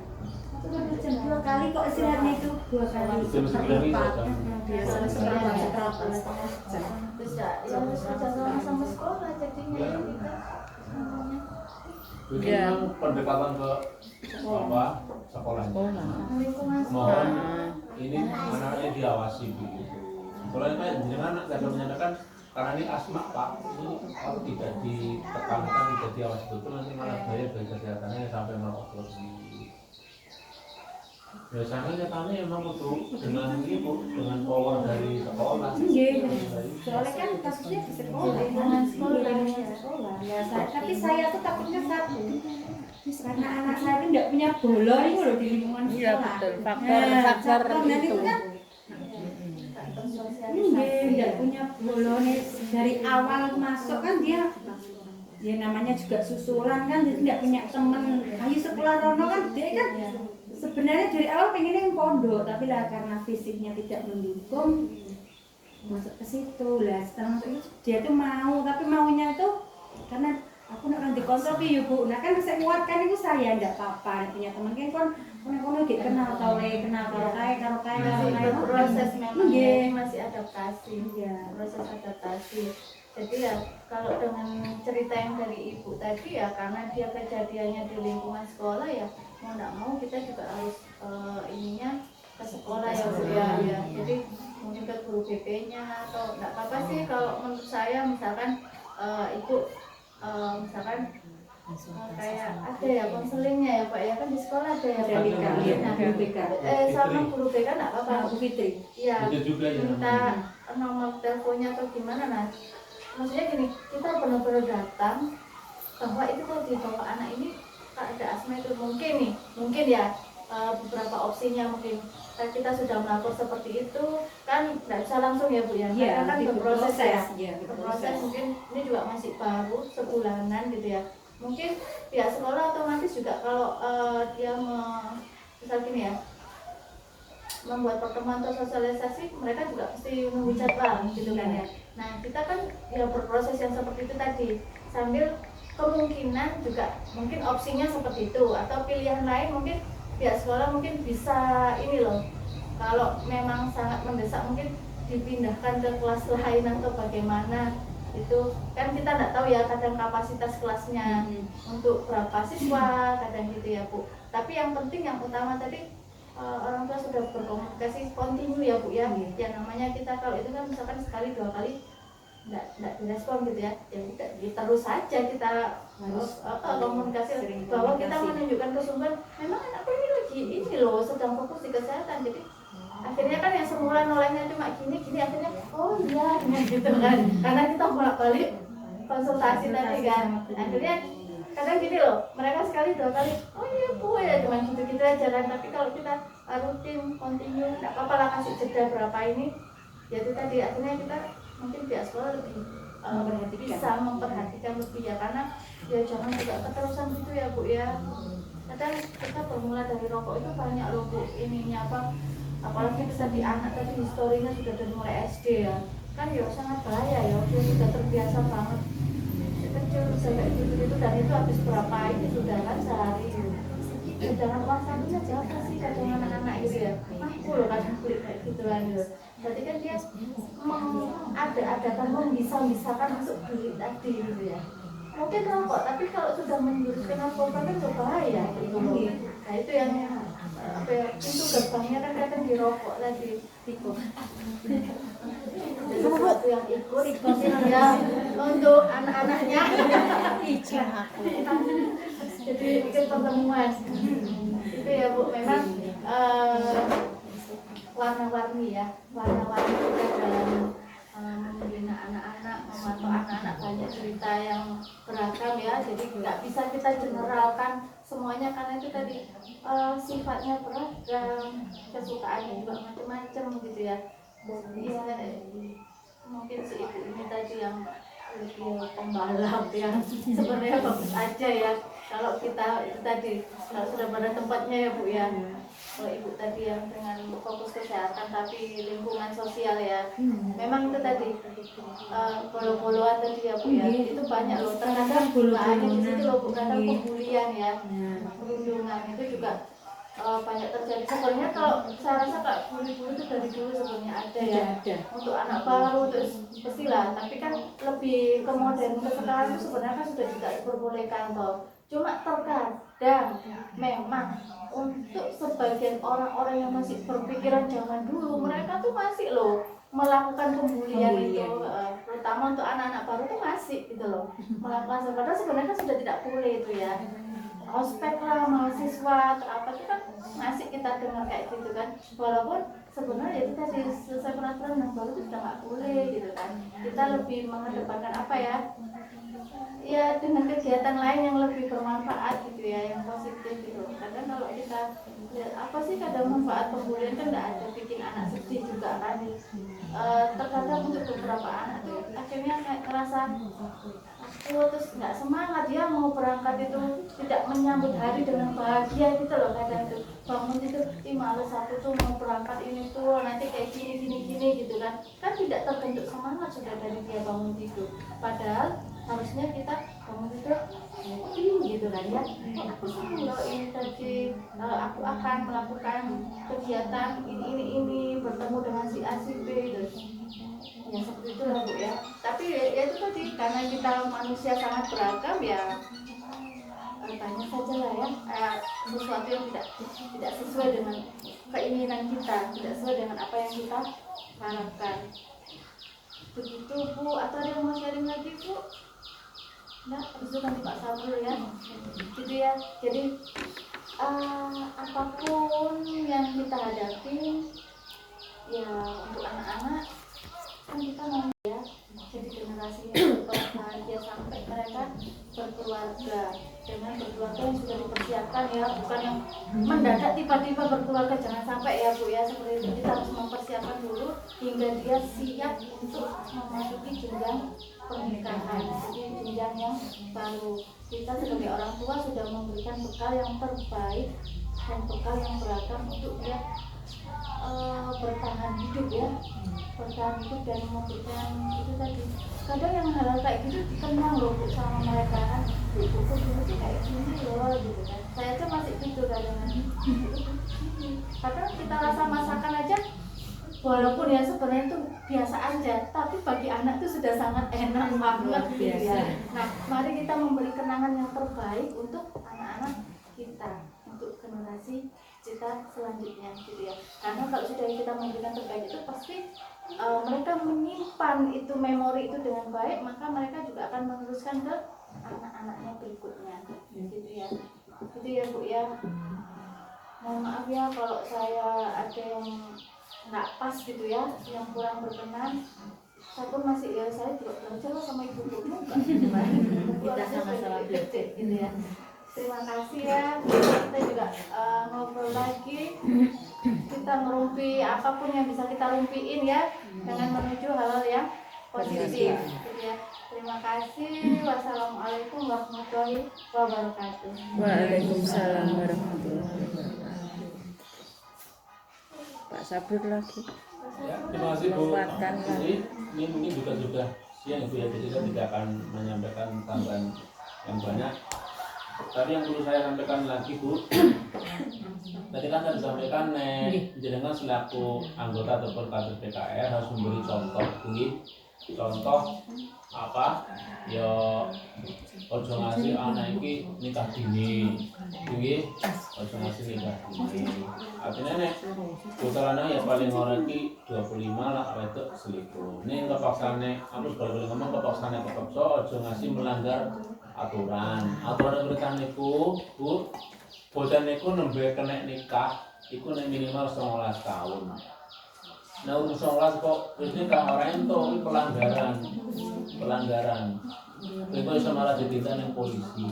1 jam 2 kali kok istirahatnya itu 2 kali. Jam 9 itu. Biasanya seperempat jam. Terus ya harus kerja sama sekolah jadinya ya kita semuanya. Jadi Iya. memang pendekatan ke apa sekolahnya. Lingkungan Mohon sekolah. ini anaknya diawasi begitu. Soalnya kayak dengan anak tidak menyatakan karena ini asma Pak, ini kalau tidak ditekankan, tidak diawasi betul nanti malah bahaya bagi kesehatannya sampai merokok lebih. Biasanya nyatanya emang butuh dengan ini Bu, dengan power dari sekolah. Nggih. Soalnya kan kasusnya di sekolah, Lingkungan sekolah. lingkungan sekolah. Ya, tapi saya tuh takutnya satu. Karena anak saya itu tidak punya bola itu loh di lingkungan Iya sekolah. betul. Faktor dan itu. kan tidak punya bola nih dari awal masuk kan dia ya namanya juga susulan kan jadi tidak punya temen. Ayo sekolah Rono kan dia kan sebenarnya dari awal pengennya yang pondok tapi lah karena fisiknya tidak mendukung masuk ke situ lah setelah masuk itu dia tuh mau tapi maunya itu karena aku nak dikontrol ya Bu. Nah kan saya nguatkan itu saya tidak apa-apa punya teman kan kono gak kenal tau le kenal karo kae Masih berproses memang Nggih. masih adaptasi Iya. proses adaptasi Jadi ya kalau dengan cerita yang dari ibu tadi ya karena dia kejadiannya di lingkungan sekolah ya mau nggak mau kita juga harus ininya ke sekolah ya Bu ya. Jadi mungkin ke guru BP-nya atau nggak apa-apa sih kalau menurut saya misalkan ibu misalkan kayak ada ya konselingnya ya Pak ya kan di sekolah ada ya Pak. Iya, guru BK. Sama guru BK nggak apa-apa. Bu Fitri. Iya. Itu juga ya. Minta nomor teleponnya atau gimana nah. Maksudnya gini, kita benar-benar datang bahwa itu kalau dibawa anak ini ada asma itu mungkin ya beberapa opsinya mungkin kita sudah melakukan seperti itu kan nggak bisa langsung ya Bu ya. Iya, Karena kan nanti berproses ya. Iya, Berproses mungkin ini juga masih baru sebulanan gitu ya. Mungkin pihak sekolah otomatis juga kalau dia misal gini ya membuat pertemuan atau sosialisasi mereka juga mesti menunggu jadwal gitu kan ya. Nah kita kan ya berproses yang seperti itu tadi sambil kemungkinan juga mungkin opsinya seperti itu atau pilihan lain mungkin pihak sekolah mungkin bisa ini loh kalau memang sangat mendesak mungkin dipindahkan ke kelas lain atau bagaimana itu kan kita nggak tahu ya kadang kapasitas kelasnya untuk berapa siswa kadang gitu ya Bu. Tapi yang penting yang utama tadi orang tua sudah berkomunikasi kontinu ya Bu ya. Ya namanya kita kalau itu kan misalkan sekali 2 kali nggak direspon gitu ya. Ya kita terus saja kita harus komunikasi bahwa kita menunjukkan kesungguhan memang anakku ini lagi ini loh sedang fokus di kesehatan. Jadi akhirnya kan yang semula nolehnya cuma gini akhirnya oh iya gitu kan karena kita bolak-balik konsultasi tadi kan akhirnya kadang gini loh mereka sekali 2 kali oh iya Bu ya cuma gitu-gitu aja kan tapi kalau kita rutin kontinu nggak apa-apa lah kasih jeda berapa ini ya itu tadi akhirnya kita mungkin pihak sekolah lebih bisa memperhatikan lebih ya karena ya jangan juga keterusan gitu ya Bu ya kadang kita bermula dari rokok itu banyak loh Bu ininya apa apalagi bisa di anak tadi historinya sudah dari mulai SD ya kan ya sangat bahaya ya dia sudah terbiasa banget kecil sampai gitu dan itu habis berapa ini sudah kan sehari jangan uang sakunya siapa sih kadang anak-anak gitu ya aku loh kadang beli kayak gitu kan gitu berarti kan dia ada-adakan membisa-bisakan masuk beli tadi gitu ya mungkin rokok tapi kalau sudah menjurus ke narkoba kan berbahaya gitu loh nah itu yang apa ya pintu gerbangnya kan kadang dirokok tadi tikuk jadi sesuatu yang ikut ya untuk anak-anaknya izin aku jadi bikin pertemuan itu ya Bu memang warna-warni kita dalam membina anak-anak memantau anak-anak banyak cerita yang beragam ya jadi nggak bisa kita generalkan semuanya karena itu tadi sifatnya beragam kesukaannya juga macam-macam gitu ya mungkin si ibu ini tadi yang lebih pembalap yang sebenarnya bagus aja ya kalau kita itu tadi kalau sudah pada tempatnya ya Bu ya kalau ibu tadi yang dengan fokus kesehatan tapi lingkungan sosial ya memang itu tadi polo-poloan tadi ya Bu ya itu banyak loh terkadang banyak di situ loh Bu kadang pembulian ya perundungan itu juga banyak terjadi sebenarnya kalau saya rasa Kak bully-bully itu dari dulu sebenarnya ada ya untuk anak baru terus pastilah tapi kan lebih ke modern ke sekarang itu sebenarnya kan sudah tidak diperbolehkan toh cuma terkadang memang untuk sebagian orang-orang yang masih berpikiran zaman dulu mereka tuh masih loh melakukan pembulian itu terutama untuk anak-anak baru tuh masih gitu loh melakukan sebenarnya kan sudah tidak boleh itu ya ospek lah mahasiswa atau apa itu kan masih kita dengar kayak gitu kan walaupun sebenarnya itu tadi selesai peraturan yang baru itu sudah nggak boleh gitu kan kita lebih mengedepankan apa ya dengan kegiatan lain yang lebih bermanfaat gitu ya yang positif gitu kadang kalau kita ya, apa sih kadang manfaat pembulian kan nggak ada bikin anak sedih juga kan terkadang untuk beberapa anak tuh akhirnya kayak ngerasa terus nggak semangat dia mau berangkat itu tidak menyambut hari dengan bahagia gitu loh kadang tuh bangun itu males aku tuh mau berangkat ini tuh nanti kayak gini gitu kan tidak terbentuk semangat sudah dari dia bangun tidur padahal harusnya kita bangun tidur gitu kan ya aku senang loh ini tadi aku akan melakukan kegiatan ini bertemu dengan si A si B gitu ya seperti itu lah Bu ya tapi ya itu kan tapi karena kita manusia sangat beragam ya banyak saja lah ya sesuatu yang tidak sesuai dengan keinginan kita, tidak sesuai dengan apa yang kita harapkan. Begitu Bu, atau ada yang mau sharing lagi Bu? Nah, itu nanti Pak Sabrul ya. Gitu ya. Jadi apapun yang kita hadapi ya untuk anak-anak kan kita mau ya jadi generasi yang bahagia sampai mereka berkeluarga dengan berkeluarga yang sudah dipersiapkan ya, bukan yang mendadak tiba-tiba berkeluarga. Jangan sampai ya Bu ya, seperti itu. Kita harus mempersiapkan dulu hingga dia siap untuk memasuki jenjang pernikahan, jadi jenjang yang baru. Kita sebagai orang tua sudah memberikan bekal yang terbaik dan bekal yang beragam untuk dia bertahan hidup ya, bertahan hidup dan memberikan itu tadi. Kadang yang hal-hal kayak gitu dikenang loh Bu sama mereka kan, buku dulu tuh kayak gini loh gitu kan. Saya aja masih gitu kadang-kadang. Kadang kita rasa masakan aja walaupun ya sebenarnya itu biasa aja, tapi bagi anak itu sudah sangat enak banget gitu ya. Nah, mari kita memberi kenangan yang terbaik untuk anak-anak kita, untuk generasi kita selanjutnya gitu ya. Karena kalau sudah kita memberikan terbaik itu pasti mereka menyimpan itu memori itu dengan baik, maka mereka juga akan meneruskan ke anak-anaknya berikutnya gitu ya. Gitu ya Bu ya. Mohon maaf ya kalau saya ada yang nggak pas gitu ya, yang kurang berkenan. Saya pun masih ya, saya juga belajar sama ibu juga kita sama-sama belajar gitu ya. Terima kasih ya, kita juga ngobrol lagi, kita merumpi apapun yang bisa kita rumpiin ya, dengan menuju hal-hal yang positif gitu ya. Terima kasih. Wassalamualaikum warahmatullahi wabarakatuh. Waalaikumsalam warahmatullahi wabarakatuh. Pak Sabrul lagi. Ya, terima kasih Bu. Menguatkan lah. Jadi ini mungkin juga siang Ibu ya, jadi saya tidak akan menyampaikan tambahan yang banyak. Tadi yang perlu saya sampaikan lagi Bu, tadi kan saya sampaikan jenengan selaku anggota ataupun kader PKR harus memberi contoh, contoh apa? Ya ojo ngasih anak iki nikah dini, ojo ngasih nikah dini. Artinya nek putrane ya paling ora iki 25 lah wedok selingkuh. Ning kepaksane aku boleh ngomong kepaksane kepaksa ojo ngasih melanggar aturan berita niku Bu, bocah niku nembe kena nikah iku nek minimal 19 tahun. Nah umur 19 kok wis nikah ora ento, iki pelanggaran. Iku iso malah ditindak ning polisi.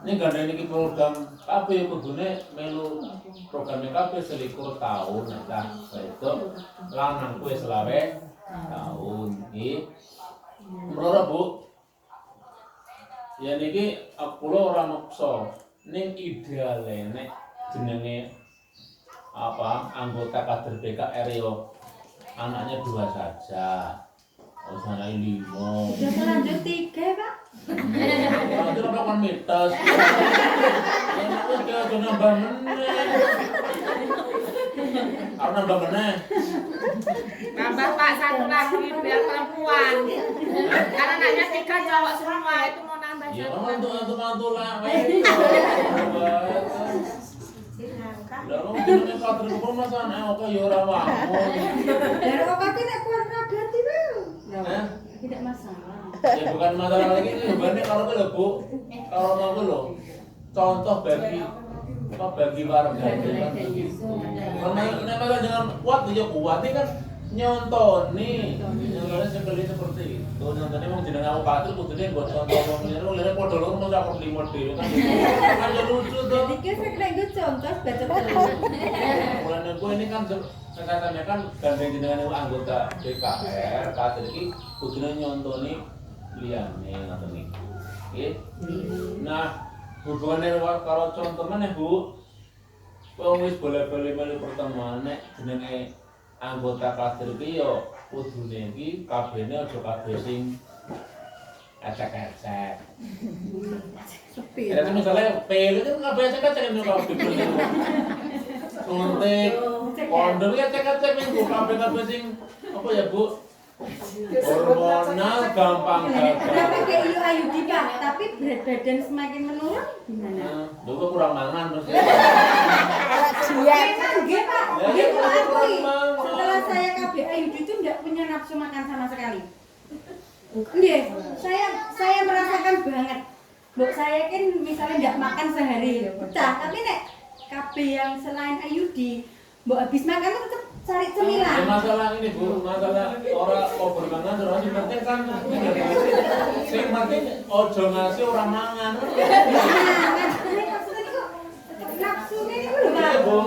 Ini gandeng iki program kabeh kudune melu program kabeh 21 tahun nah wedok lanang kuwi selawe tahun iki. Mroro Bu, ya niki kula ora maksa ning ideale nek jenenge apa anggota kader PKR yo anaknya 2 saja. Oh sana 5. Sudah terlanjur 3 Pak. Itu kan mitos. Itu dia nambah meneh. Aku nambah meneh. Nambah Pak 1 lagi biar perempuan. Karena anaknya 3 cowok semua, itu mau nambah 1. Ya untuk mantu lah. Lah wong jenenge kader kok masane apa ya ora wae. Dari obat ini keluarga ganti Bang. Tidak masalah. Ya bukan masalah lagi ini bener kalau lho Bu. Kalau mau lho contoh bagi warga kan begitu. Karena nek jangan kuat ya kuat kan nyontoni sekali seperti itu. Nyontoni wong jeneng aku kader kudune buat contoh wong lere padha lho mung sak limo dhewe kan. Kan lucu to. Dikit saya kena gue contoh baca terus. Mulane kowe ini kan katanya kan gandeng jenengan anggota DPR kader iki kudune nyontoni liyane ngoten niku. Nggih. Nah, hubungane karo contoh meneh Bu. Wong wis boleh-boleh melu pertemuan nek jenenge anggota kader iki ya kudune iki kabehne aja kabeh sing acak-acak. Sepi. Ya misalnya pele itu kabeh acak-acak nek kabeh. Suntik, kondom ya acak-acak ning Bu kabeh sing apa ya Bu? hormonal gampang Ada gagal. pakai IUD Pak, tapi berat badan semakin menurun gimana? Nah, dulu kurang mangan terus. Diet. Memang nggih Pak, Ya, nggih ya, kalau aku kurang mangan. setelah saya KB IUD itu enggak punya nafsu makan sama sekali. Nggih, saya merasakan banget. Mbok saya kan misalnya enggak makan sehari, pecah, tapi nek KB yang selain IUD, mbok habis makan tuh tetap cari Ya, cemilan. masalah ini Bu, masalah orang mau bermangan terus yang penting kan sing penting ojo ngasih orang mangan. Nafsunya itu lho Iya Pak. Bu,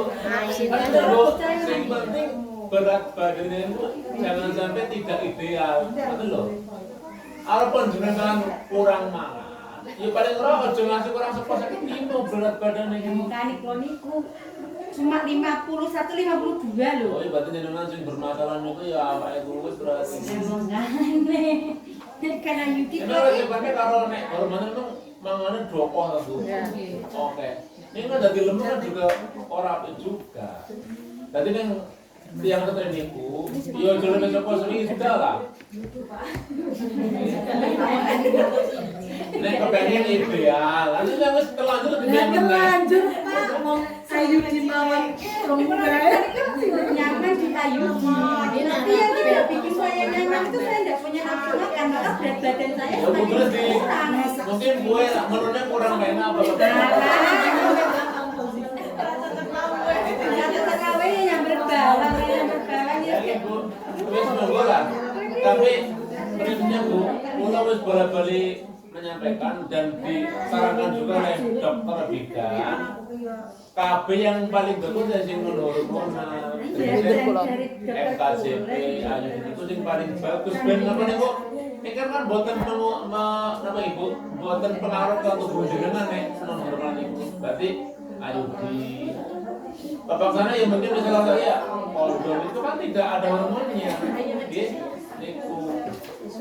betul Bu, sing penting berat badannya itu jangan sampai tidak ideal, betul loh. Walaupun jenengan kurang mangan, ya paling ora ojo ngasih kurang seposek itu berat badannya ini. Mekanik lo niku cuma 51 52 loh. Oh, iya berarti jenengan sing bermasalah itu ya awake kuwi berarti. Emang aneh. Karena Yuki Ini orang sifatnya kalau nek hormonal itu mangannya dokoh lah Bu. Ya. Oke. Ini kan dari lemah kan juga orang juga. Tadi yang tiang ketua niku, yo jual besok kosong sudah lah. Nek kepengen ideal, nanti yang wis terlanjur lebih nyaman. Terlanjur Pak, mau kayu di mawon nyaman di IUD. Tapi yang tidak bikin saya nyaman itu saya tidak punya nafsu makan, maka berat badan saya Ya semakin terus di kurang. mungkin gue menurutnya kurang enak apa Ternyata kawe yang berbawang Ya ya. Bu, wis monggo lah. Tapi prinsipnya Bu, kula wis bolak-balik menyampaikan dan disarankan juga oleh dokter bidan. KB yang paling bagus ya sing hormonal. FKCP aja itu sing paling bagus ben apa niku? Ini kan boten napa Ibu? Boten pengaruh ke tubuh jenengan nek hormonal niku. Berarti ayo di Bapak sana yang penting misalnya saya kondom itu kan tidak ada hormonnya. Nggih. Niku.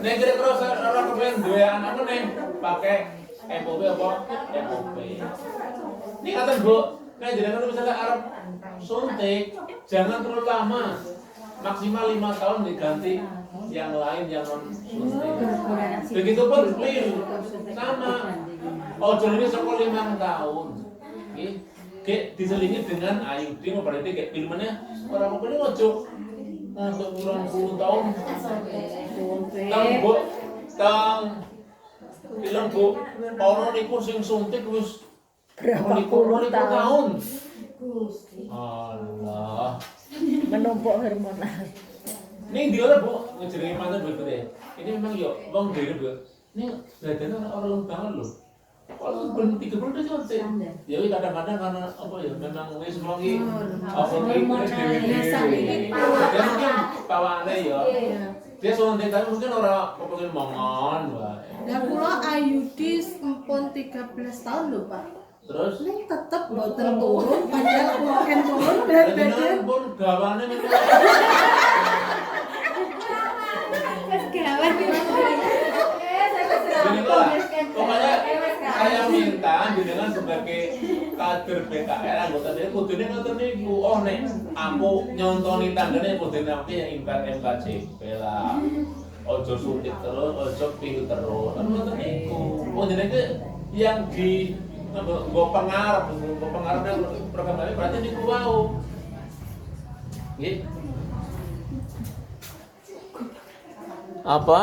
Nek kira-kira orang kepengen duwe anak nih pakai FOP apa? FOP. Ini kata Bu, kayak jenengan misalnya Arab suntik, jangan terlalu lama. Maksimal 5 tahun diganti yang lain yang non suntik. Begitupun pil sama. Ojo ini sekolah 5 tahun. Nggih. Kayak diselingi dengan IUD, berarti kayak filmnya orang apa ini ojo untuk bulan 10 tahun. Tang Bu, tang film Bu, orang niku sing suntik wis Berapa puluh puluh tahun tahun. Allah. menumpuk hormonal. Nih dia Bu, ngejenenge mantan berikutnya. Ini memang yo wong dhewe Bu. Ini badannya orang banget loh. Kalau belum 3 bulan udah suntik. Ya wis kadang-kadang karena apa ya memang wis semongi apa iki. Dan mungkin pawane ya. Dia suntik tapi mungkin orang kepengin mangan wae. Nah, kula IUD sampun 13 tahun lho Pak. Terus Ini tetep boten turun, padahal mungkin turun berat jadi badan. pun gawane memang Mas gawat ya. Jadi lah, pokoknya saya minta jenengan sebagai kader BKR anggota DPR kudune ngoten niku. Oh nek aku nyontoni tanggane kudune aku yang impact MKCP lah. Ojo suntik terus, ojo pil terus. Kan ngoten niku. Oh jenenge yang di nggo pengaruh program ini berarti niku wau. Nggih. Apa?